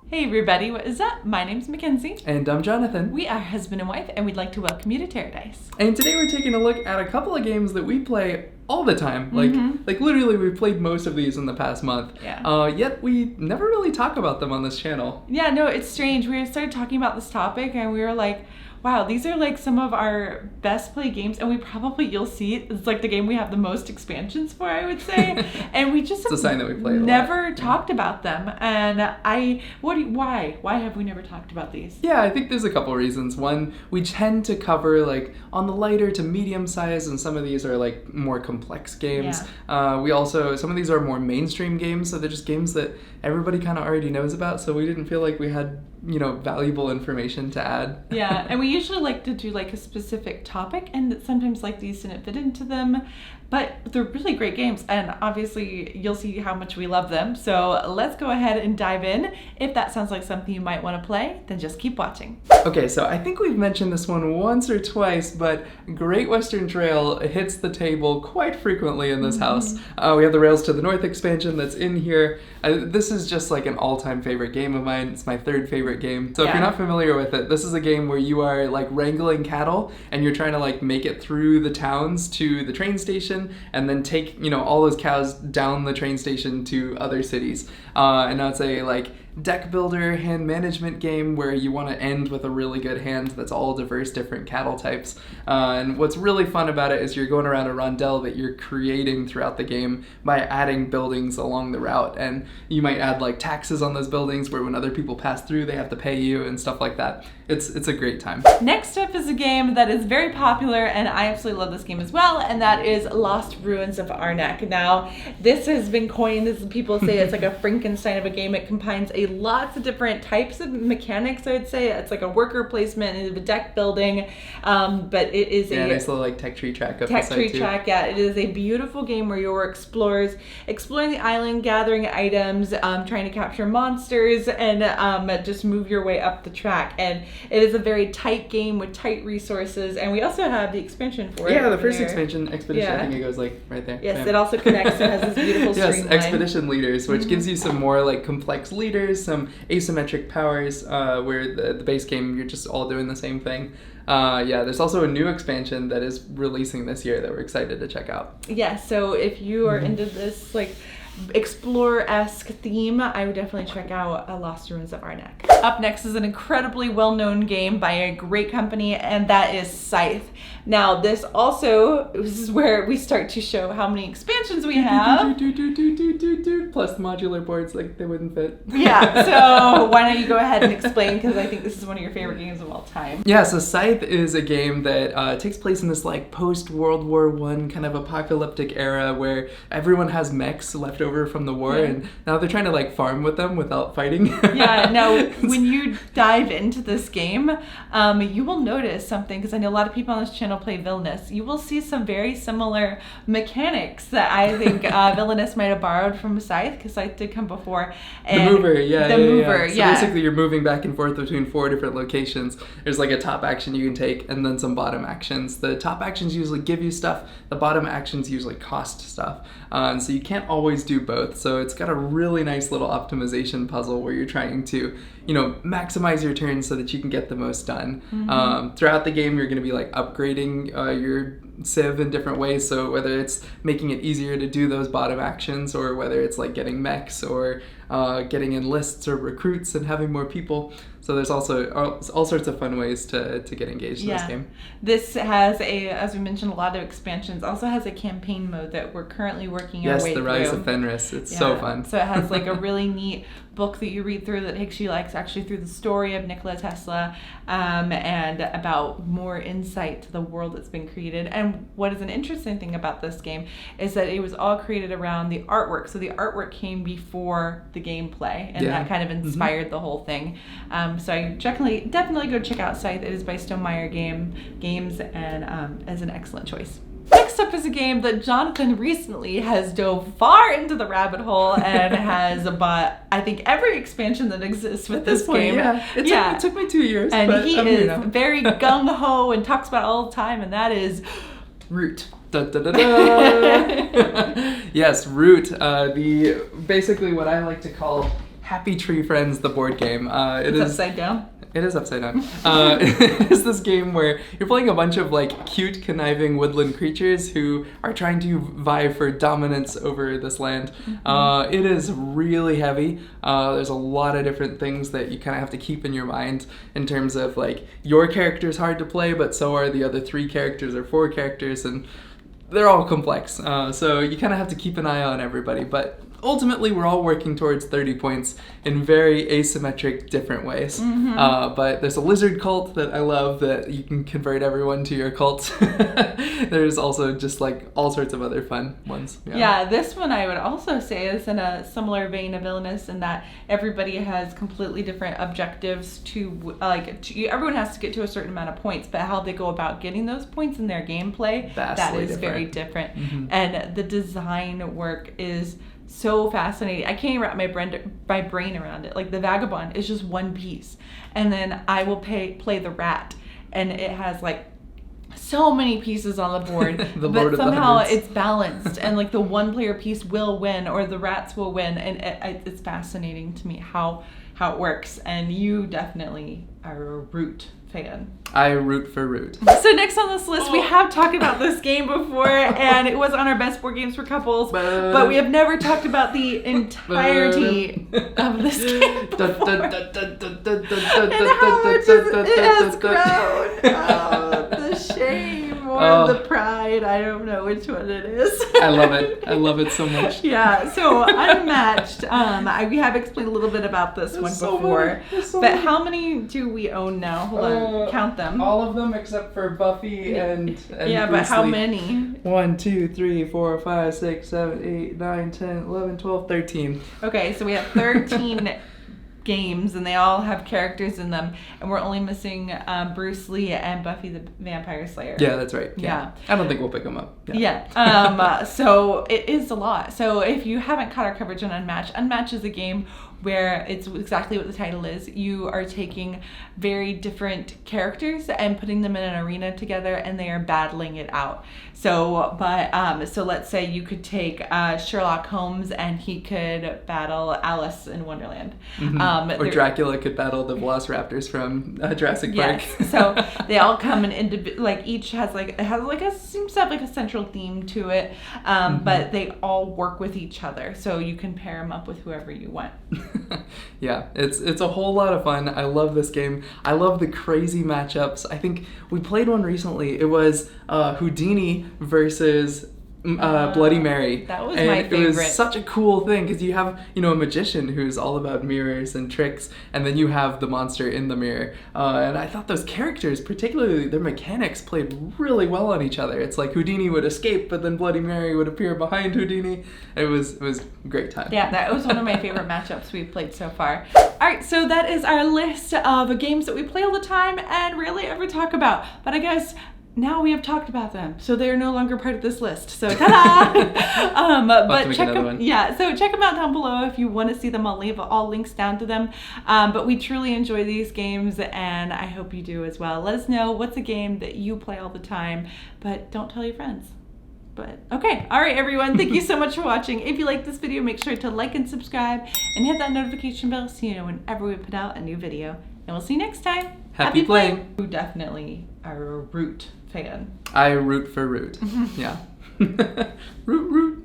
Hey everybody, what is up? My name's Mackenzie. And I'm Jonathan. We are husband and wife, and we'd like to welcome you to TerreDice. And today we're taking a look at a couple of games that we play all the time. Like literally we've played most of these in the past month. Yeah. Yet we never really talk about them on this channel. Yeah, no, it's strange. We started talking about this topic, and we were like, wow, these are like some of our best played games, and you'll see it's like the game we have the most expansions for, I would say. And we just It's a sign that we played a lot. never talked about them. And why have we never talked about these? Yeah, I think there's a couple reasons. One, we tend to cover like on the lighter to medium size, and some of these are like more complex games. Yeah. Some of these are more mainstream games, so they're just games that everybody kind of already knows about, so we didn't feel like we had, valuable information to add. Yeah, and we usually like to do like a specific topic, and sometimes like these didn't fit into them, but they're really great games, and obviously you'll see how much we love them. So let's go ahead and dive in. If that sounds like something you might want to play, then just keep watching. Okay, so I think we've mentioned this one once or twice, but Great Western Trail hits the table quite frequently in this house. We have the Rails to the North expansion that's in here. This is just like an all-time favorite game of mine. It's my third favorite game. So if you're not familiar with it, this is a game where you are like wrangling cattle and you're trying to like make it through the towns to the train station and then take, all those cows down the train station to other cities. And now it's a like deck builder hand management game where you want to end with a really good hand that's all diverse different cattle types. And what's really fun about it is you're going around a rondel that you're creating throughout the game by adding buildings along the route, and you might add like taxes on those buildings where when other people pass through they have to pay you and stuff like that. It's a great time. Next up is a game that is very popular, and I absolutely love this game as well, and that is Lost Ruins of Arnak. Now, this has been coined, as people say, it's like a Frankenstein of a game. It combines lots of different types of mechanics, I would say. It's like a worker placement and a deck building, but it is a nice little like tech tree track up tech the tree side, too. track. Yeah, it is a beautiful game where you're exploring the island, gathering items, trying to capture monsters, and just move your way up the track. And it is a very tight game with tight resources, and we also have the expansion for it. Yeah, the first expansion, Expedition, Yeah. I think it goes like right there. Yes, Bam. it also connects and has this beautiful Yes, streamline. Expedition leaders, which gives you some more like complex leaders, some asymmetric powers, where the base game you're just all doing the same thing. There's also a new expansion that is releasing this year that we're excited to check out. Yeah, so if you are into this like explorer-esque theme, I would definitely check out Lost Ruins of Arnak. Up next is an incredibly well-known game by a great company, and that is Scythe. Now, this is where we start to show how many expansions we have. Plus modular boards, like they wouldn't fit. Yeah, so why don't you go ahead and explain, because I think this is one of your favorite games of all time. Yeah, so Scythe is a game that takes place in this like post-World War I kind of apocalyptic era where everyone has mechs left over from the war, and now they're trying to like farm with them without fighting. Yeah, now when you dive into this game, you will notice something, because I know a lot of people on this channel play Villainous. You will see some very similar mechanics that I think Villainous might have borrowed from Scythe, because Scythe did come before. And the mover, yeah. So yeah. basically you're moving back and forth between 4 different locations. There's like a top action you can take and then some bottom actions. The top actions usually give you stuff, the bottom actions usually cost stuff. And so you can't always do both. So it's got a really nice little optimization puzzle where you're trying to, maximize your turns so that you can get the most done. Throughout the game, you're going to be like upgrading your civ in different ways. So whether it's making it easier to do those bottom actions, or whether it's like getting mechs or getting enlists or recruits and having more people. So there's also all sorts of fun ways to get engaged in this game. This has as we mentioned, a lot of expansions. Also has a campaign mode that we're currently working our way through. Yes, the Rise of Fenris. It's so fun. So it has like a really neat book that you read through that takes you like actually through the story of Nikola Tesla, and about more insight to the world that's been created. And what is an interesting thing about this game is that it was all created around the artwork. So the artwork came before the gameplay, and that kind of inspired the whole thing. So I definitely go check out Scythe. It is by Stonemaier Games, and is an excellent choice. Next up is a game that Jonathan recently has dove far into the rabbit hole and has bought, I think, every expansion that exists with this game. Yeah. It took me 2 years. And but he is very gung-ho and talks about it all the time, and that is Root. Da, da, da, da. Yes, Root. Basically what I like to call Happy Tree Friends, the board game. It's upside down. It is upside down. It's this game where you're playing a bunch of like cute, conniving woodland creatures who are trying to vie for dominance over this land. It is really heavy. There's a lot of different things that you kind of have to keep in your mind in terms of like your character's hard to play, but so are the other 3 characters or 4 characters, and they're all complex. So you kind of have to keep an eye on everybody, but ultimately we're all working towards 30 points in very asymmetric different ways. But there's a lizard cult that I love that you can convert everyone to your cult. There's also just like all sorts of other fun ones. Yeah, this one I would also say is in a similar vein of Illness in that everybody has completely different objectives to everyone has to get to a certain amount of points, but how they go about getting those points in their gameplay, that is very different. And the design work is so fascinating. I can't even wrap my brain around it. Like the Vagabond is just one piece, and then I will play the Rat, and it has like so many pieces on the board, but somehow it's balanced, and like the one player piece will win, or the rats will win, and it's fascinating to me how it works. And you definitely are a Root fan. I root for Root. So next on this list, we have talked about this game before, and it was on our best board games for couples, but we have never talked about the entirety of this game before. And how it has grown. Oh, the shame or the pride. I don't know which one it is. I love it. I love it so much. Yeah, so Unmatched. We have explained a little bit about this one before, but how many do we own now? Hold on, count them. All of them except for Buffy and yeah, but how many? 1, 2, 3, 4, 5, 6, 7, 8, 9, 10, 11, 12, 13. Okay, so we have 13 games, and they all have characters in them, and we're only missing Bruce Lee and Buffy the Vampire Slayer. Yeah, that's right. Yeah. I don't think we'll pick them up. So it is a lot. So if you haven't caught our coverage on Unmatched is a game where it's exactly what the title is. You are taking very different characters and putting them in an arena together, and they are battling it out. So let's say you could take Sherlock Holmes, and he could battle Alice in Wonderland. Or Dracula could battle the velociraptors from Jurassic Park. Yes. So they all come in each has seems to have like a central theme to it, but they all work with each other. So you can pair them up with whoever you want. Yeah, it's a whole lot of fun. I love this game. I love the crazy matchups. I think we played one recently. It was Houdini versus Bloody Mary. That was my favorite. It was such a cool thing because you have, a magician who's all about mirrors and tricks, and then you have the monster in the mirror. And I thought those characters, particularly their mechanics, played really well on each other. It's like Houdini would escape, but then Bloody Mary would appear behind Houdini. It was a great time. Yeah, that was one of my favorite matchups we've played so far. All right, so that is our list of games that we play all the time and rarely ever talk about. But I guess now we have talked about them, so they're no longer part of this list. So ta-da! But check them. Yeah, so check them out down below if you want to see them. I'll leave all links down to them. But we truly enjoy these games, and I hope you do as well. Let us know what's a game that you play all the time, but don't tell your friends. But okay, all right, everyone. Thank you so much for watching. If you like this video, make sure to like and subscribe, and hit that notification bell so you know whenever we put out a new video. And we'll see you next time. Happy playing. You definitely are a Root fan. I root for Root. Yeah. Root.